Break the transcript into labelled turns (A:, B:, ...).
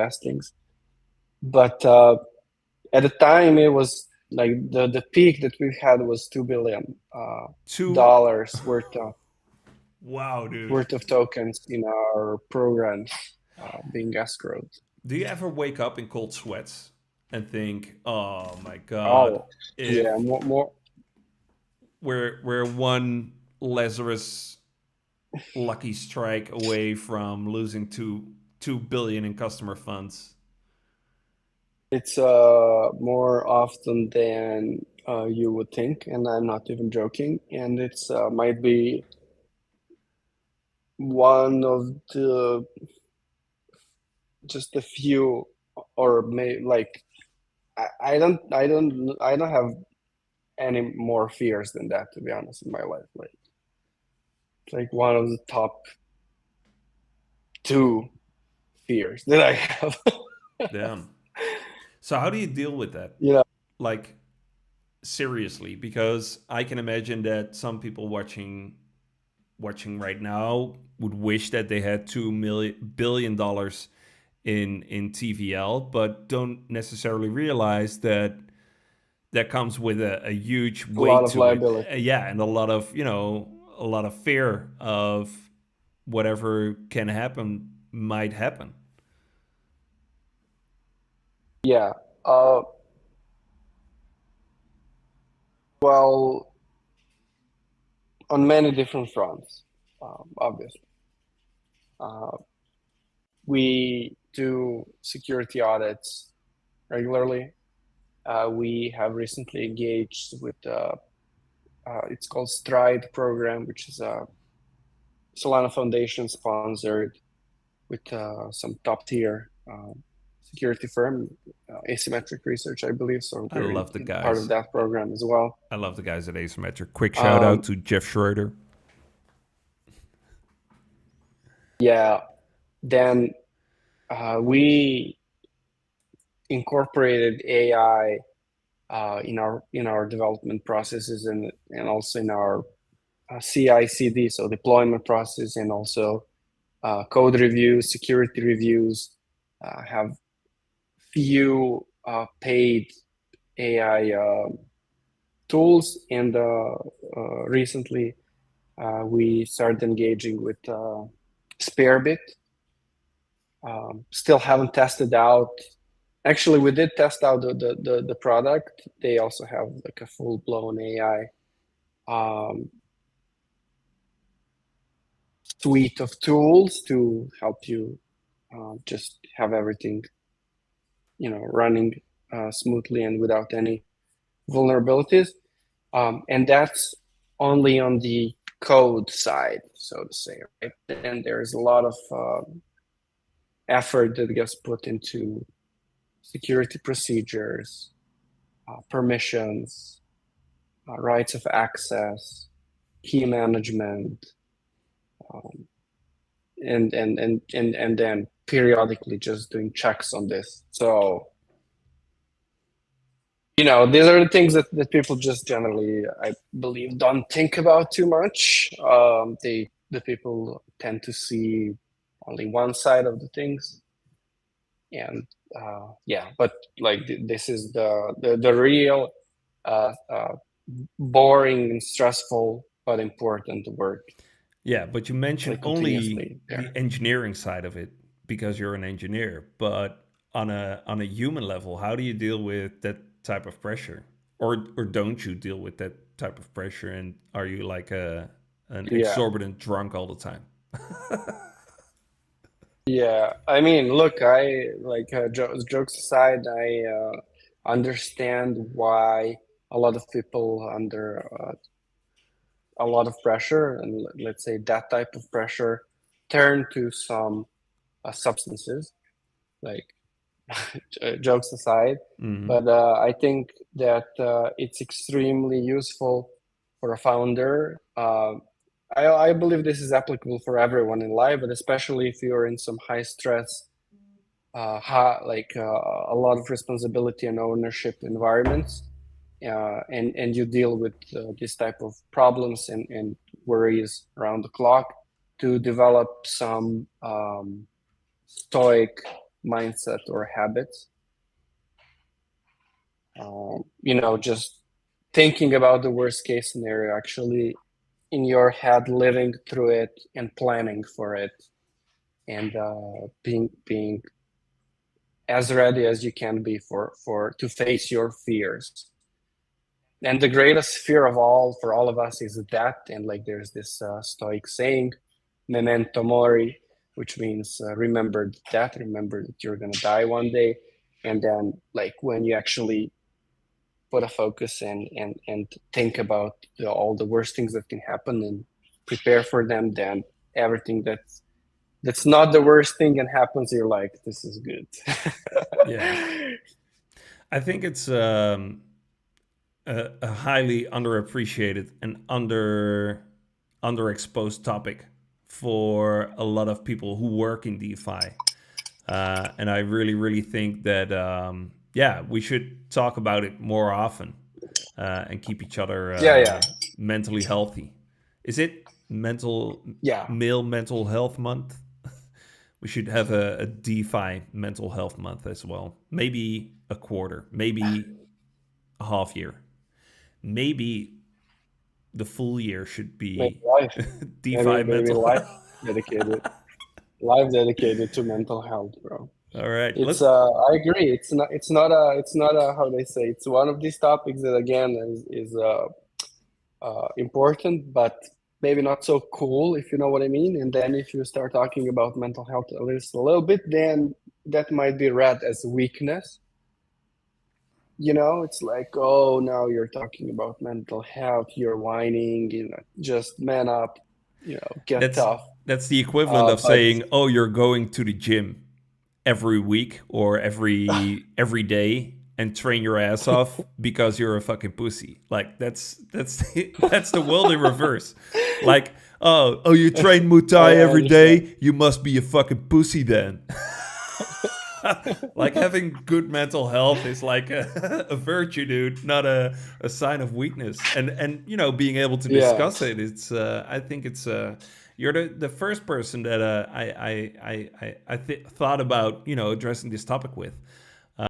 A: investings. But at the time, it was like the peak that we had was $2 billion
B: Two.
A: dollars
B: Wow, dude.
A: worth of tokens in our program being escrowed.
B: Do you ever wake up in cold sweats and think, "Oh my god,
A: Oh,
B: if
A: yeah, more.
B: we're one Lazarus lucky strike away from losing two billion in customer funds"?
A: It's more often than you would think, and I'm not even joking. And it's might be one of the just a few, or may like I don't have any more fears than that, to be honest, in my life. Like it's like one of the top two fears that I have.
B: Damn. So how do you deal with that?
A: You know,
B: Like seriously, because I can imagine that some people watching right now would wish that they had $2 billion in TVL, but don't necessarily realize that that comes with a huge
A: a lot
B: weight
A: of
B: to it.
A: liability.
B: Yeah, and a lot of a lot of fear of whatever can happen might happen.
A: Yeah. Uh, well, on many different fronts, obviously. Uh, we do security audits regularly. We have recently engaged with it's called Stride program, which is a Solana Foundation sponsored with some top tier security firm, Asymmetric Research, I believe. So
B: I
A: we're
B: love the
A: in part of
B: guys.
A: that program as well.
B: I love the guys at Asymmetric. Quick shout out
A: Um,
B: to Jeff Schroeder.
A: yeah, then we incorporated AI in our development processes and also in our CI/CD, so deployment process, and also code reviews, security reviews. Have few paid AI tools, and recently we started engaging with Sparebit. Still haven't tested out. Actually, we did test out the product. They also have like a full blown AI suite of tools to help you just have everything running smoothly and without any vulnerabilities. And that's only on the code side, so to say, right? And there's a lot of effort that gets put into security procedures, permissions, rights of access, key management, um, and then periodically just doing checks on this. So these are the things that people just generally, I believe, don't think about too much. The people tend to see only one side of the things, and yeah, but like this is the real boring and stressful but important work,
B: Yeah, but you mentioned
A: like
B: only
A: continuously
B: the
A: there.
B: engineering side of it because you're an engineer, but on a human level, how do you deal with that type of pressure? Or don't you deal with that type of pressure and are you like a an
A: Yeah.
B: exorbitant drunk all the time?
A: Yeah, I mean, look, I like jokes aside, I understand why a lot of people under a lot of pressure, and let's say that type of pressure, turn to some substances, like jokes aside.
B: Hmm.
A: But I think that it's extremely useful for a founder. I believe this is applicable for everyone in life, but especially if you're in some high stress a lot of responsibility and ownership environments, and you deal with this type of problems and worries around the clock, to develop some stoic mindset or habits. Just thinking about the worst case scenario, actually in your head, living through it and planning for it, and being as ready as you can be for to face your fears. And the greatest fear of all for all of us is death. And like there's this Stoic saying, "Memento mori," which means remember death, remember that you're gonna die one day. And then like when you actually put a focus and think about all the worst things that can happen and prepare for them, then everything that's not the worst thing and happens, you're like, this is good.
B: Yeah. I think it's a highly underappreciated and underexposed topic for a lot of people who work in DeFi. And I really, really think that, yeah, we should talk about it more often and keep each other
A: Yeah, yeah,
B: mentally healthy. Is it
A: yeah.
B: male mental health month? We should have a DeFi mental health month as well. Maybe a quarter, maybe a half year, maybe the full year should
A: Maybe
B: be
A: life, maybe
B: DeFi
A: maybe
B: mental.
A: life dedicated, life dedicated to mental health, bro.
B: All right,
A: It's
B: let's.
A: I agree. It's not a how they say. It's one of these topics that again is important, but maybe not so cool, if you know what I mean. And then if you start talking about mental health at least a little bit, then that might be read as weakness. It's like, oh, now you're talking about mental health, you're whining, just man up, get
B: That's
A: tough.
B: that's the equivalent of
A: But
B: saying, "Oh, you're going to the gym every week or every day and train your ass off because you're a fucking pussy." Like that's that's the world in reverse. Like, oh, you train Muay
A: I
B: Thai every
A: understand.
B: day, you must be a fucking pussy then. Like having good mental health is like a virtue, dude, not a sign of weakness. And being able to
A: Yeah,
B: discuss it, it's I think it's you're the first person that thought about addressing this topic with.